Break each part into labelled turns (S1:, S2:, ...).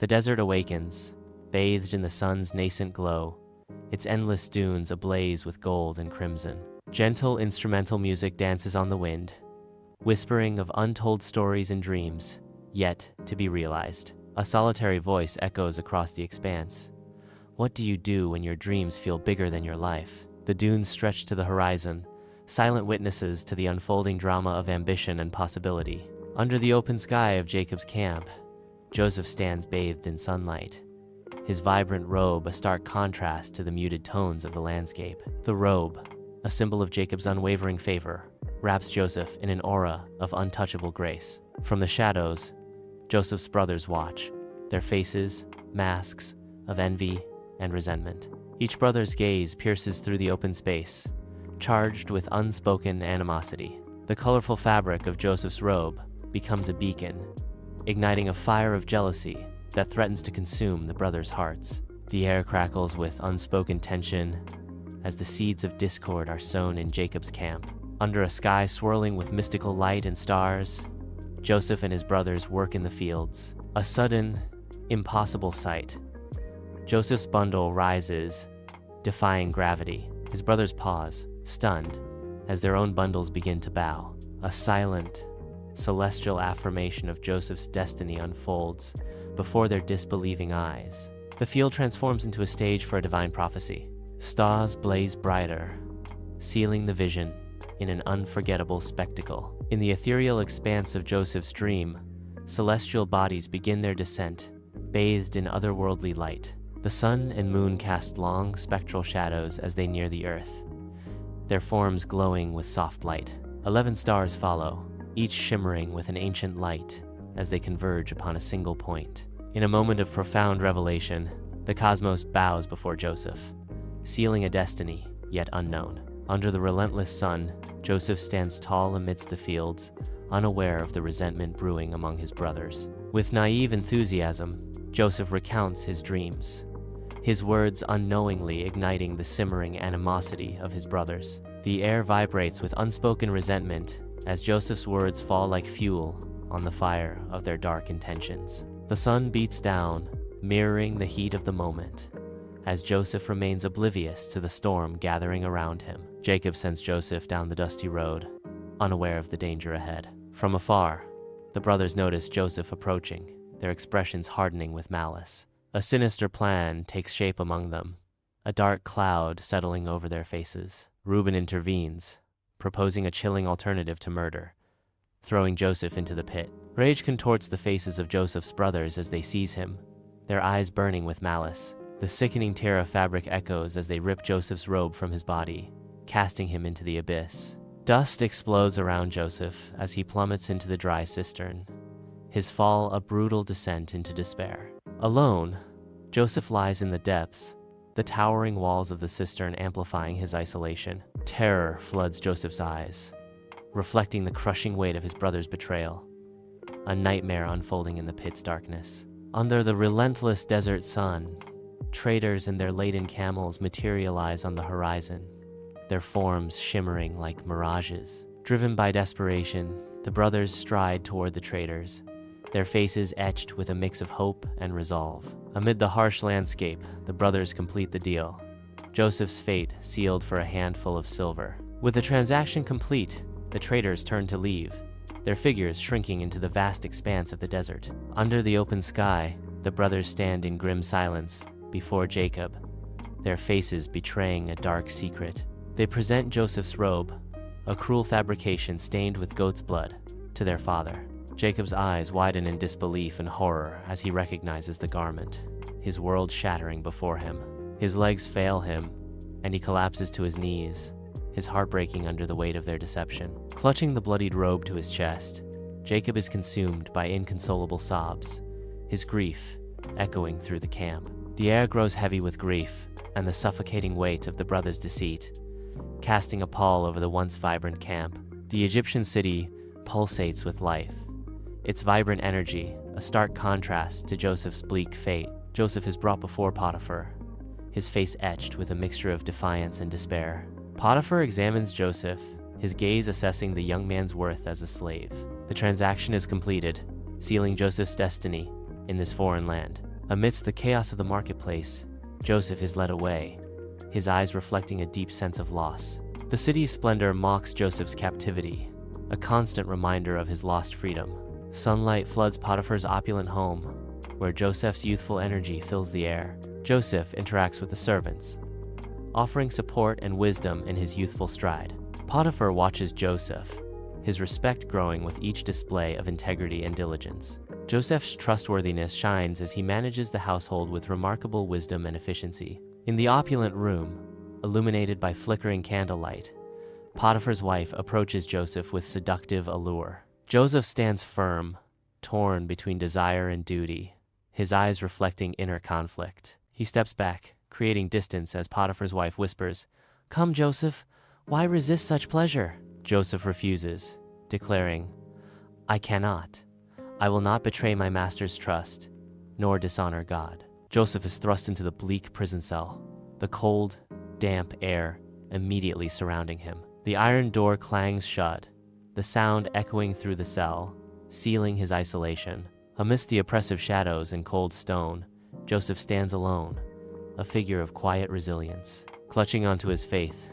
S1: The desert awakens, bathed in the sun's nascent glow, its endless dunes ablaze with gold and crimson. Gentle instrumental music dances on the wind, whispering of untold stories and dreams, yet to be realized. A solitary voice echoes across the expanse. What do you do when your dreams feel bigger than your life? The dunes stretch to the horizon, silent witnesses to the unfolding drama of ambition and possibility. Under the open sky of Jacob's camp, Joseph stands bathed in sunlight, his vibrant robe a stark contrast to the muted tones of the landscape. The robe, a symbol of Jacob's unwavering favor, wraps Joseph in an aura of untouchable grace. From the shadows, Joseph's brothers watch, their faces masks of envy and resentment. Each brother's gaze pierces through the open space, charged with unspoken animosity. The colorful fabric of Joseph's robe becomes a beacon, igniting a fire of jealousy that threatens to consume the brothers' hearts. The air crackles with unspoken tension as the seeds of discord are sown in Jacob's camp. Under a sky swirling with mystical light and stars, Joseph and his brothers work in the fields. A sudden, impossible sight. Joseph's bundle rises, defying gravity. His brothers pause, stunned, as their own bundles begin to bow. A silent, celestial affirmation of Joseph's destiny unfolds before their disbelieving eyes. The field transforms into a stage for a divine prophecy. Stars blaze brighter, sealing the vision in an unforgettable spectacle. In the ethereal expanse of Joseph's dream, celestial bodies begin their descent, bathed in otherworldly light. The sun and moon cast long, spectral shadows as they near the earth, their forms glowing with soft light. 11 stars follow, each shimmering with an ancient light as they converge upon a single point. In a moment of profound revelation, the cosmos bows before Joseph, sealing a destiny yet unknown. Under the relentless sun, Joseph stands tall amidst the fields, unaware of the resentment brewing among his brothers. With naive enthusiasm, Joseph recounts his dreams, his words unknowingly igniting the simmering animosity of his brothers. The air vibrates with unspoken resentment as Joseph's words fall like fuel on the fire of their dark intentions. The sun beats down, mirroring the heat of the moment, as Joseph remains oblivious to the storm gathering around him. Jacob sends Joseph down the dusty road, unaware of the danger ahead. From afar, the brothers notice Joseph approaching, their expressions hardening with malice. A sinister plan takes shape among them, a dark cloud settling over their faces. Reuben intervenes, proposing a chilling alternative to murder, throwing Joseph into the pit. Rage contorts the faces of Joseph's brothers as they seize him, their eyes burning with malice. The sickening tear of fabric echoes as they rip Joseph's robe from his body, casting him into the abyss. Dust explodes around Joseph as he plummets into the dry cistern, his fall a brutal descent into despair. Alone, Joseph lies in the depths, the towering walls of the cistern amplifying his isolation. Terror floods Joseph's eyes, reflecting the crushing weight of his brother's betrayal, a nightmare unfolding in the pit's darkness. Under the relentless desert sun, traders and their laden camels materialize on the horizon, their forms shimmering like mirages. Driven by desperation, the brothers stride toward the traders, their faces etched with a mix of hope and resolve. Amid the harsh landscape, the brothers complete the deal, Joseph's fate sealed for a handful of silver. With the transaction complete, the traders turn to leave, their figures shrinking into the vast expanse of the desert. Under the open sky, the brothers stand in grim silence before Jacob, their faces betraying a dark secret. They present Joseph's robe, a cruel fabrication stained with goat's blood, to their father. Jacob's eyes widen in disbelief and horror as he recognizes the garment, his world shattering before him. His legs fail him, and he collapses to his knees, his heart breaking under the weight of their deception. Clutching the bloodied robe to his chest, Jacob is consumed by inconsolable sobs, his grief echoing through the camp. The air grows heavy with grief and the suffocating weight of the brothers' deceit, casting a pall over the once vibrant camp. The Egyptian city pulsates with life, its vibrant energy a stark contrast to Joseph's bleak fate. Joseph is brought before Potiphar, his face etched with a mixture of defiance and despair. Potiphar examines Joseph, his gaze assessing the young man's worth as a slave. The transaction is completed, sealing Joseph's destiny in this foreign land. Amidst the chaos of the marketplace, Joseph is led away, his eyes reflecting a deep sense of loss. The city's splendor mocks Joseph's captivity, a constant reminder of his lost freedom. Sunlight floods Potiphar's opulent home, where Joseph's youthful energy fills the air. Joseph interacts with the servants, offering support and wisdom in his youthful stride. Potiphar watches Joseph, his respect growing with each display of integrity and diligence. Joseph's trustworthiness shines as he manages the household with remarkable wisdom and efficiency. In the opulent room, illuminated by flickering candlelight, Potiphar's wife approaches Joseph with seductive allure. Joseph stands firm, torn between desire and duty, his eyes reflecting inner conflict. He steps back, creating distance as Potiphar's wife whispers, "Come, Joseph, why resist such pleasure?" Joseph refuses, declaring, "I cannot. I will not betray my master's trust, nor dishonor God." Joseph is thrust into the bleak prison cell, the cold, damp air immediately surrounding him. The iron door clangs shut, the sound echoing through the cell, sealing his isolation. Amidst the oppressive shadows and cold stone, Joseph stands alone, a figure of quiet resilience. Clutching onto his faith,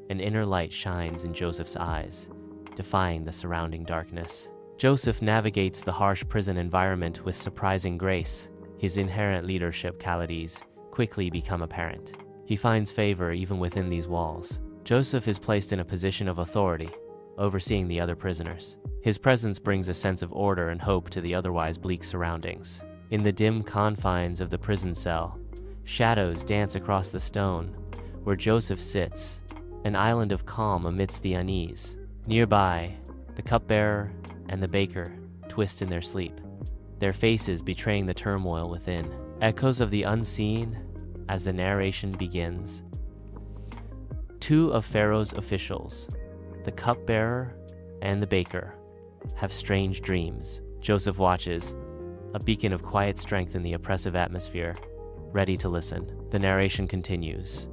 S1: an inner light shines in Joseph's eyes, defying the surrounding darkness. Joseph navigates the harsh prison environment with surprising grace. His inherent leadership qualities quickly become apparent. He finds favor even within these walls. Joseph is placed in a position of authority, overseeing the other prisoners. His presence brings a sense of order and hope to the otherwise bleak surroundings. In the dim confines of the prison cell, shadows dance across the stone, where Joseph sits, an island of calm amidst the unease. Nearby, the cupbearer and the baker twist in their sleep, their faces betraying the turmoil within. Echoes of the unseen as the narration begins. Two of Pharaoh's officials, the cupbearer and the baker, have strange dreams. Joseph watches, a beacon of quiet strength in the oppressive atmosphere, ready to listen. The narration continues.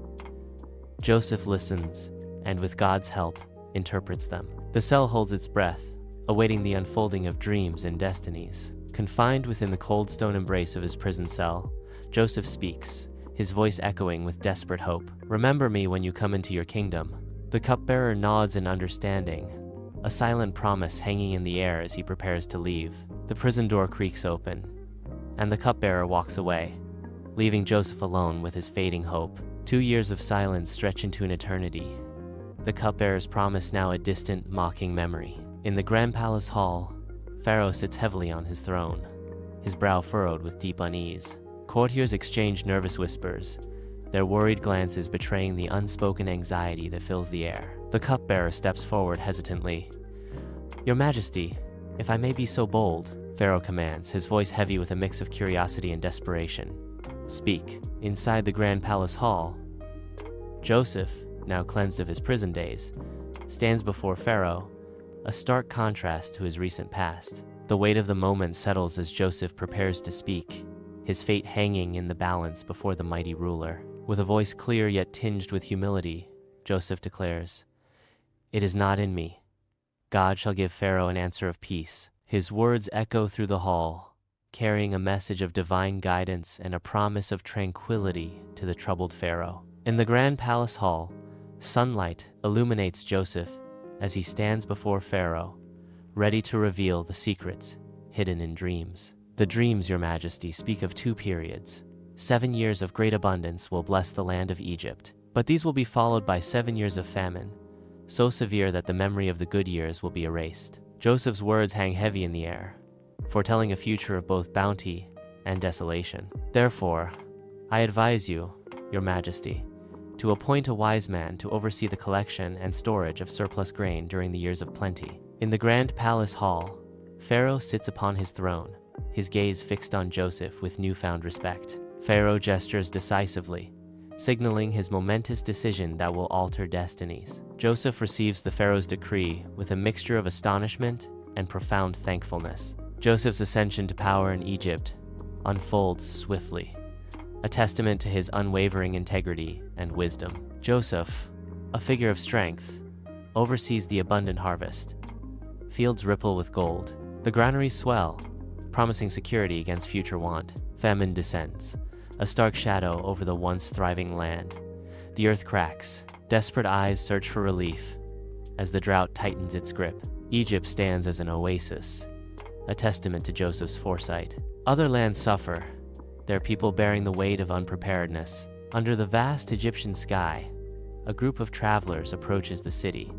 S1: Joseph listens, and with God's help, interprets them. The cell holds its breath, awaiting the unfolding of dreams and destinies. Confined within the cold stone embrace of his prison cell, Joseph speaks, his voice echoing with desperate hope. "Remember me when you come into your kingdom." The cupbearer nods in understanding, a silent promise hanging in the air as he prepares to leave. The prison door creaks open, and the cupbearer walks away, leaving Joseph alone with his fading hope. 2 years of silence stretch into an eternity, the cupbearer's promise now a distant, mocking memory. In the grand palace hall, Pharaoh sits heavily on his throne, his brow furrowed with deep unease. Courtiers exchange nervous whispers, their worried glances betraying the unspoken anxiety that fills the air. The cupbearer steps forward hesitantly. "Your Majesty, if I may be so bold," Pharaoh commands, his voice heavy with a mix of curiosity and desperation. "Speak." Inside the grand palace hall, Joseph, now cleansed of his prison days, stands before Pharaoh, a stark contrast to his recent past. The weight of the moment settles as Joseph prepares to speak, his fate hanging in the balance before the mighty ruler. With a voice clear yet tinged with humility, Joseph declares, "It is not in me. God shall give Pharaoh an answer of peace." His words echo through the hall, carrying a message of divine guidance and a promise of tranquility to the troubled Pharaoh. In the grand palace hall, sunlight illuminates Joseph as he stands before Pharaoh, ready to reveal the secrets hidden in dreams. "The dreams, Your Majesty, speak of 2 periods. 7 years of great abundance will bless the land of Egypt, but these will be followed by 7 years of famine, so severe that the memory of the good years will be erased." Joseph's words hang heavy in the air, foretelling a future of both bounty and desolation. "Therefore, I advise you, Your Majesty, to appoint a wise man to oversee the collection and storage of surplus grain during the years of plenty." In the grand palace hall, Pharaoh sits upon his throne, his gaze fixed on Joseph with newfound respect. Pharaoh gestures decisively, signaling his momentous decision that will alter destinies. Joseph receives the Pharaoh's decree with a mixture of astonishment and profound thankfulness. Joseph's ascension to power in Egypt unfolds swiftly, a testament to his unwavering integrity and wisdom. Joseph, a figure of strength, oversees the abundant harvest. Fields ripple with gold, the granaries swell, promising security against future want. Famine descends, a stark shadow over the once thriving land. The earth cracks, desperate eyes search for relief. As the drought tightens its grip, Egypt stands as an oasis, a testament to Joseph's foresight. Other lands suffer, their people bearing the weight of unpreparedness. Under the vast Egyptian sky, a group of travelers approaches the city,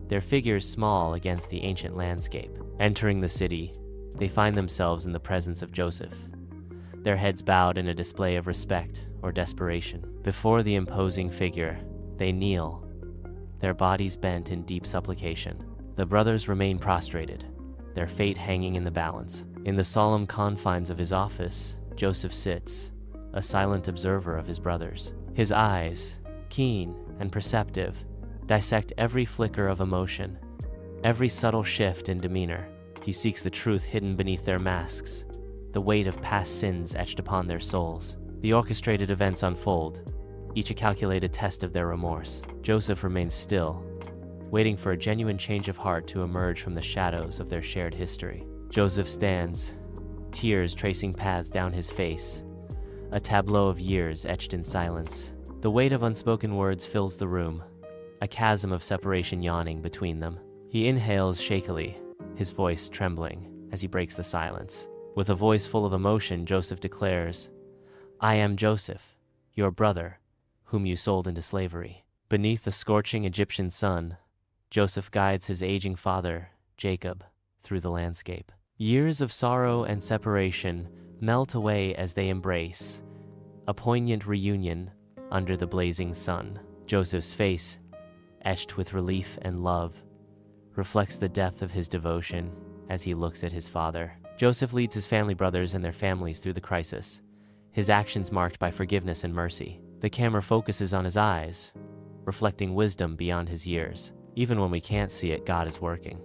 S1: their figures small against the ancient landscape. Entering the city, they find themselves in the presence of Joseph, their heads bowed in a display of respect or desperation. Before the imposing figure, they kneel, their bodies bent in deep supplication. The brothers remain prostrated, their fate hanging in the balance. In the solemn confines of his office, Joseph sits, a silent observer of his brothers. His eyes, keen and perceptive, dissect every flicker of emotion, every subtle shift in demeanor. He seeks the truth hidden beneath their masks, the weight of past sins etched upon their souls. The orchestrated events unfold, each a calculated test of their remorse. Joseph remains still, waiting for a genuine change of heart to emerge from the shadows of their shared history. Joseph stands, tears tracing paths down his face, a tableau of years etched in silence. The weight of unspoken words fills the room, a chasm of separation yawning between them. He inhales shakily, his voice trembling as he breaks the silence. With a voice full of emotion, Joseph declares, "I am Joseph, your brother, whom you sold into slavery." Beneath the scorching Egyptian sun, Joseph guides his aging father, Jacob, through the landscape. Years of sorrow and separation melt away as they embrace, a poignant reunion under the blazing sun. Joseph's face, etched with relief and love, reflects the depth of his devotion as he looks at his father. Joseph leads his family brothers and their families through the crisis, his actions marked by forgiveness and mercy. The camera focuses on his eyes, reflecting wisdom beyond his years. Even when we can't see it, God is working.